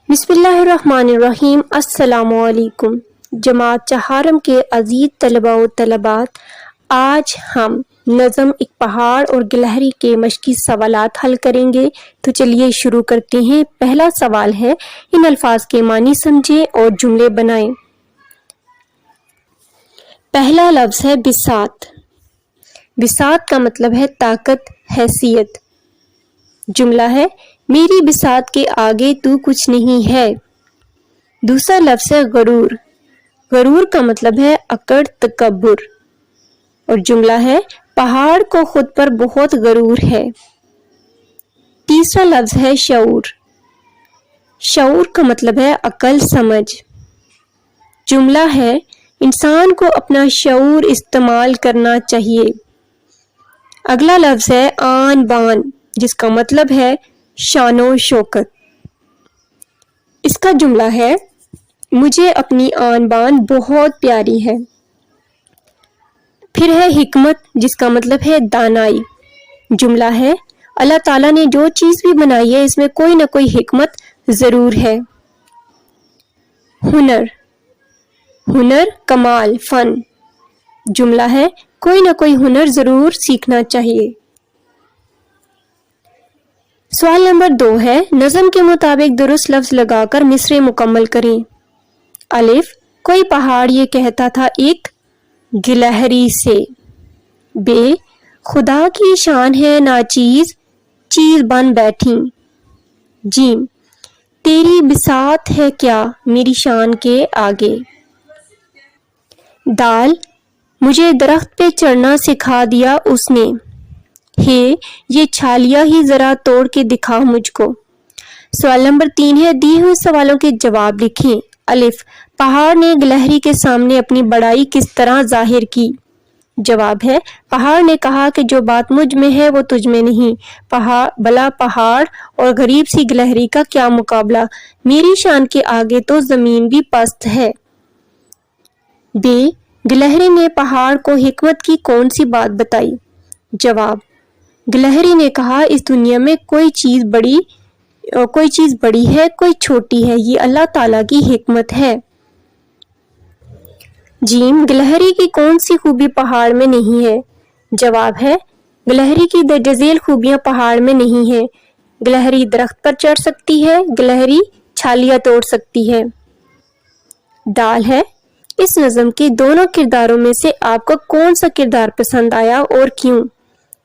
بسم اللہ الرحمن الرحیم۔ السلام علیکم جماعت چہارم کے عزیز طلباء و طالبات، آج ہم نظم ایک پہاڑ اور گلہری کے مشقی سوالات حل کریں گے۔ تو چلیے شروع کرتے ہیں۔ پہلا سوال ہے، ان الفاظ کے معنی سمجھیں اور جملے بنائیں۔ پہلا لفظ ہے بساط۔ بساط کا مطلب ہے طاقت، حیثیت۔ جملہ ہے، میری بساط کے آگے تو کچھ نہیں ہے۔ دوسرا لفظ ہے غرور۔ غرور کا مطلب ہے اکڑ، تکبر۔ اور جملہ ہے، پہاڑ کو خود پر بہت غرور ہے۔ تیسرا لفظ ہے شعور۔ شعور کا مطلب ہے عقل، سمجھ۔ جملہ ہے، انسان کو اپنا شعور استعمال کرنا چاہیے۔ اگلا لفظ ہے آن بان، جس کا مطلب ہے شان و شوکت۔ اس کا جملہ ہے، مجھے اپنی آن بان بہت پیاری ہے۔ پھر ہے حکمت، جس کا مطلب ہے دانائی۔ جملہ ہے، اللہ تعالیٰ نے جو چیز بھی بنائی ہے اس میں کوئی نہ کوئی حکمت ضرور ہے۔ ہنر۔ ہنر، کمال، فن۔ جملہ ہے، کوئی نہ کوئی ہنر ضرور سیکھنا چاہیے۔ سوال نمبر 2 ہے، نظم کے مطابق درست لفظ لگا کر مصرع مکمل کریں۔ الف، کوئی پہاڑ یہ کہتا تھا ایک گلہری سے۔ ب، خدا کی شان ہے ناچیز، چیز بن بیٹھی۔ ج، تیری بساط ہے کیا میری شان کے آگے۔ دال، مجھے درخت پہ چڑھنا سکھا دیا اس نے۔ ہے، یہ چھالیاں ہی ذرا توڑ کے دکھا مجھ کو۔ سوال نمبر 3 ہے، دیے ہوئے سوالوں کے جواب لکھیں۔ الف، پہاڑ نے گلہری کے سامنے اپنی بڑائی کس طرح ظاہر کی۔ جواب ہے، پہاڑ نے کہا کہ جو بات مجھ میں ہے وہ تجھ میں نہیں۔ بلا پہاڑ اور غریب سی گلہری کا کیا مقابلہ، میری شان کے آگے تو زمین بھی پست ہے۔ ب، گلہری نے پہاڑ کو حکمت کی کون سی بات بتائی۔ جواب، گلہری نے کہا، اس دنیا میں کوئی چیز بڑی ہے، کوئی چھوٹی ہے، یہ اللہ تعالیٰ کی حکمت ہے۔ جیم، گلہری کی کون سی خوبی پہاڑ میں نہیں ہے۔ جواب ہے، گلہری کی درج ذیل خوبیاں پہاڑ میں نہیں ہیں۔ گلہری درخت پر چڑھ سکتی ہے، گلہری چھالیاں توڑ سکتی ہے۔ دال ہے، اس نظم کے دونوں کرداروں میں سے آپ کو کون سا کردار پسند آیا اور کیوں۔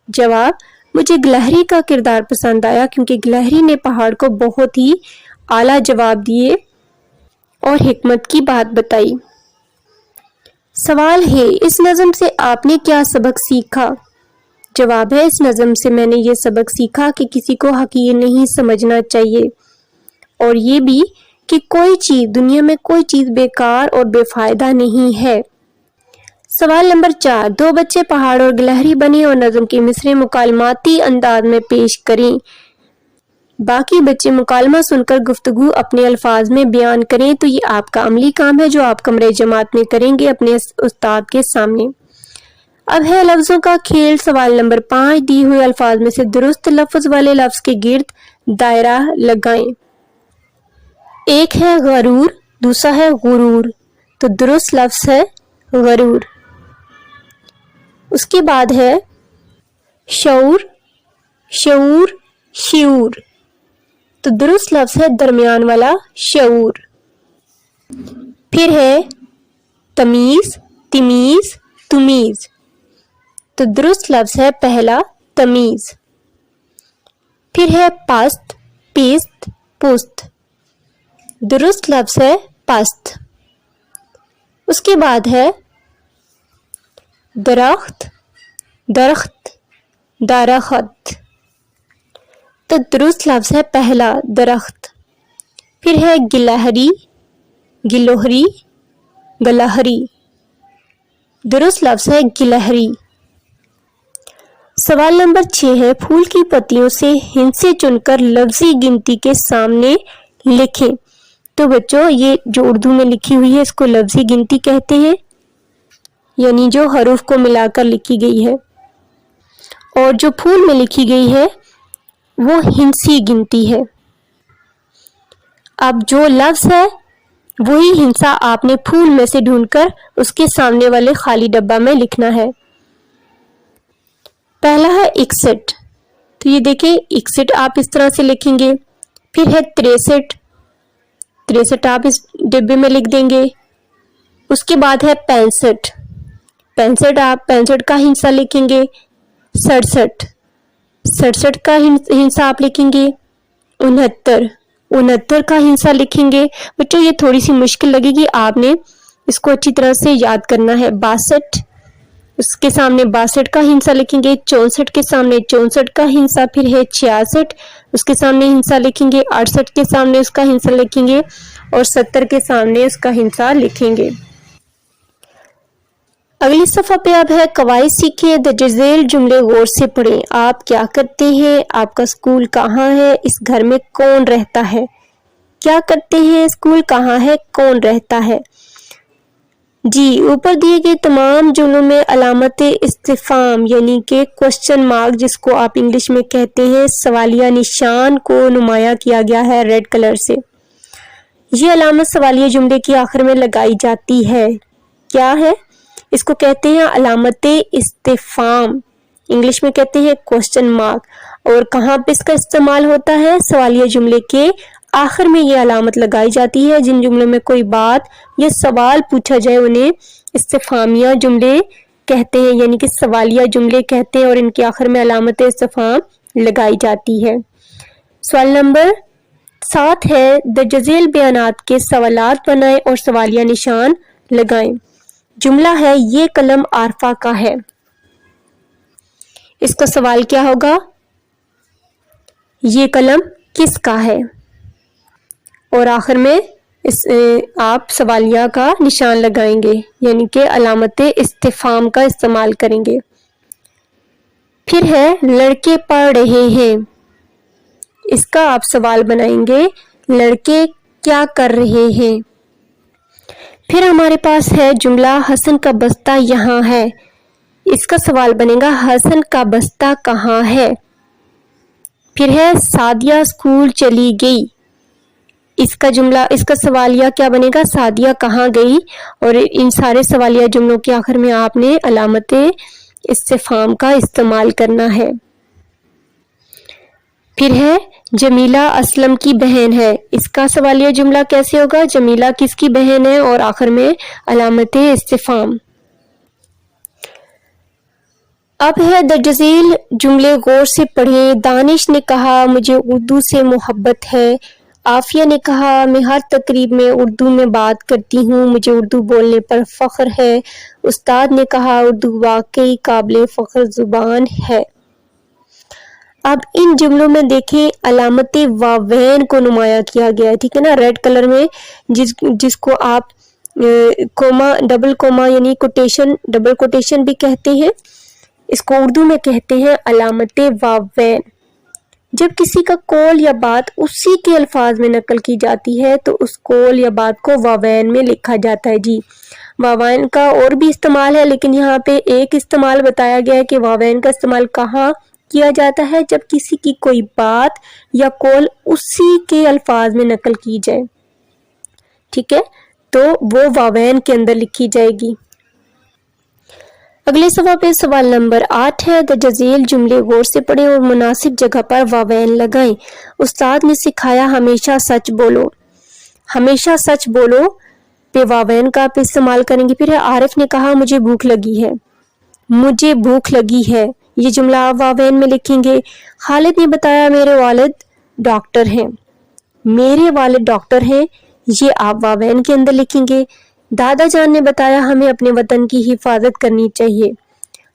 جواب، مجھے گلہری کا کردار پسند آیا کیونکہ گلہری نے پہاڑ کو بہت ہی اعلیٰ جواب دیے اور حکمت کی بات بتائی۔ سوال ہے، اس نظم سے آپ نے کیا سبق سیکھا۔ جواب ہے، اس نظم سے میں نے یہ سبق سیکھا کہ کسی کو حقیر نہیں سمجھنا چاہیے، اور یہ بھی کہ دنیا میں کوئی چیز بیکار اور بے فائدہ نہیں ہے۔ سوال نمبر 4، 2 بچے پہاڑ اور گلہری بنے اور نظم کے مصرع مکالماتی انداز میں پیش کریں۔ باقی بچے مکالمہ سن کر گفتگو اپنے الفاظ میں بیان کریں۔ تو یہ آپ کا عملی کام ہے جو آپ کمرے جماعت میں کریں گے اپنے استاد کے سامنے۔ اب ہے لفظوں کا کھیل۔ سوال نمبر 5، دی ہوئے الفاظ میں سے درست لفظ والے لفظ کے گرد دائرہ لگائیں۔ ایک ہے غرور، دوسرا ہے غرور، تو درست لفظ ہے غرور۔ اس کے بعد ہے شعور، شعور، شعور، تو درست لفظ ہے درمیان والا شعور۔ پھر ہے تمیز، تمیز، تمیز، تو درست لفظ ہے پہلا تمیز۔ پھر ہے پست، پیست، پست، درست لفظ ہے پست۔ اس کے بعد ہے درخت، درخت، درخت، تو درست لفظ ہے پہلا درخت۔ پھر ہے گلہری، گلہری، گلہری، درست لفظ ہے گلہری۔ سوال نمبر 6 ہے، پھول کی پتیوں سے ہندسے چن کر لفظی گنتی کے سامنے لکھیں۔ تو بچوں، یہ جو اردو میں لکھی ہوئی ہے اس کو لفظی گنتی کہتے ہیں، یعنی جو حروف کو ملا کر لکھی گئی ہے، اور جو پھول میں لکھی گئی ہے وہ ہندسی گنتی ہے۔ اب جو لفظ ہے وہی ہنسا آپ نے پھول میں سے ڈھونڈ کر اس کے سامنے والے خالی ڈبہ میں لکھنا ہے۔ پہلا ہے 61، تو یہ دیکھیں 61 آپ اس طرح سے لکھیں گے۔ پھر ہے 63، 63 آپ اس ڈبے میں لکھ دیں گے۔ اس کے بعد ہے 65، 65 آپ 65 کا ہنسا لکھیں گے۔ 67، 67 کا ہنسا آپ لکھیں گے۔ 69، 69 کا ہنسا لکھیں گے۔ بچوں یہ تھوڑی سی مشکل لگے گی، آپ نے اس کو اچھی طرح سے یاد کرنا ہے۔ 62، اس کے سامنے 62 کا ہنسا لکھیں گے۔ 64 کے سامنے 64 کا ہنسا، پھر ہے 66، اس کے سامنے ہنسا لکھیں گے۔ 68 کے سامنے اس کا ہنسا لکھیں گے اور 70 کے سامنے اس کا ہنسا لکھیں گے۔ اگلی صفحہ پہ اب ہے قواعد سیکھیں، درج ذیل جملے غور سے پڑھیں۔ آپ کیا کرتے ہیں؟ آپ کا اسکول کہاں ہے؟ اس گھر میں کون رہتا ہے؟ کیا کرتے ہیں؟ اسکول کہاں ہے؟ کون رہتا ہے؟ جی اوپر دیے گئے تمام جملوں میں علامت استفہام یعنی کہ کوسچن مارک جس کو آپ انگلش میں کہتے ہیں سوالیہ نشان کو نمایاں کیا گیا ہے ریڈ کلر سے۔ یہ علامت سوالیہ جملے کی آخر میں لگائی جاتی ہے۔ کیا ہے؟ اس کو کہتے ہیں علامت استفہام، انگلش میں کہتے ہیں کوسچن مارک۔ اور کہاں پہ اس کا استعمال ہوتا ہے؟ سوالیہ جملے کے آخر میں یہ علامت لگائی جاتی ہے۔ جن جملوں میں کوئی بات یا سوال پوچھا جائے انہیں استفہامیہ جملے کہتے ہیں یعنی کہ سوالیہ جملے کہتے ہیں اور ان کے آخر میں علامت استفہام لگائی جاتی ہے۔ سوال نمبر 7 ہے درج ذیل بیانات کے سوالات بنائیں اور سوالیہ نشان لگائیں۔ جملہ ہے یہ قلم عارفہ کا ہے۔ اس کا سوال کیا ہوگا؟ یہ قلم کس کا ہے؟ اور آخر میں آپ سوالیہ کا نشان لگائیں گے یعنی کہ علامت استفہام کا استعمال کریں گے۔ پھر ہے لڑکے پڑھ رہے ہیں، اس کا آپ سوال بنائیں گے لڑکے کیا کر رہے ہیں۔ پھر ہمارے پاس ہے جملہ حسن کا بستہ یہاں ہے، اس کا سوال بنے گا حسن کا بستہ کہاں ہے۔ پھر ہے سعدیہ اسکول چلی گئی، اس کا سوالیہ کیا بنے گا سعدیہ کہاں گئی۔ اور ان سارے سوالیہ جملوں کے آخر میں آپ نے علامت استفہام کا استعمال کرنا ہے۔ پھر ہے جمیلہ اسلم کی بہن ہے، اس کا سوالیہ جملہ کیسے ہوگا؟ جمیلہ کس کی بہن ہے اور آخر میں علامت استفہام۔ اب ہے درج ذیل جملے غور سے پڑھیں۔ دانش نے کہا مجھے اردو سے محبت ہے۔ عافیہ نے کہا میں ہر تقریب میں اردو میں بات کرتی ہوں، مجھے اردو بولنے پر فخر ہے۔ استاد نے کہا اردو واقعی قابل فخر زبان ہے۔ اب ان جملوں میں دیکھیں علامت واوین کو نمایاں کیا گیا ہے، ٹھیک ہے نا، ریڈ کلر میں جس کو آپ کوما ڈبل کوما یعنی کوٹیشن ڈبل کوٹیشن بھی کہتے ہیں، اس کو اردو میں کہتے ہیں علامت واوین۔ جب کسی کا قول یا بات اسی کے الفاظ میں نقل کی جاتی ہے تو اس قول یا بات کو واوین میں لکھا جاتا ہے۔ جی واوین کا اور بھی استعمال ہے لیکن یہاں پہ ایک استعمال بتایا گیا ہے کہ واوین کا استعمال کہاں کیا جاتا ہے؟ جب کسی کی کوئی بات یا قول اسی کے الفاظ میں نقل کی جائے، ٹھیک ہے، تو وہ واوین کے اندر لکھی جائے گی۔ اگلے صفحہ پہ سوال نمبر 8 ہے درج ذیل جملے غور سے پڑھیں اور مناسب جگہ پر واوین لگائیں۔ استاد نے سکھایا ہمیشہ سچ بولو، ہمیشہ سچ بولو پہ واوین کا آپ استعمال کریں گے۔ پھر عارف نے کہا مجھے بھوک لگی ہے، مجھے بھوک لگی ہے، یہ جملہ آپ واوین میں لکھیں گے۔ خالد نے بتایا میرے والد ڈاکٹر ہیں، میرے والد ڈاکٹر ہیں، یہ آپ واوین کے اندر لکھیں گے۔ دادا جان نے بتایا ہمیں اپنے وطن کی حفاظت کرنی چاہیے،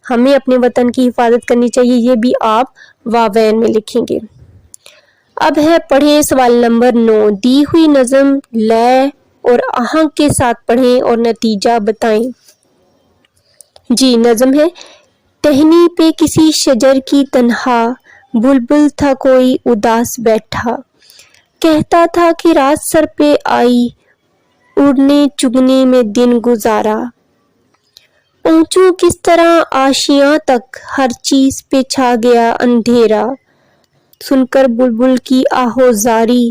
ہمیں اپنے وطن کی حفاظت کرنی چاہیے، یہ بھی آپ واوین میں لکھیں گے۔ اب ہے پڑھیں سوال نمبر 9، دی ہوئی نظم لے اور آہنگ کے ساتھ پڑھیں اور نتیجہ بتائیں۔ جی نظم ہے ٹہنی پہ کسی شجر کی تنہا بلبل تھا کوئی اداس بیٹھا، کہتا تھا کہ رات سر پہ آئی اڑنے چگنے میں دن گزارا، پہنچوں کس طرح آشیاں تک ہر چیز پہ چھا گیا اندھیرا، سن کر بلبل کی آہوزاری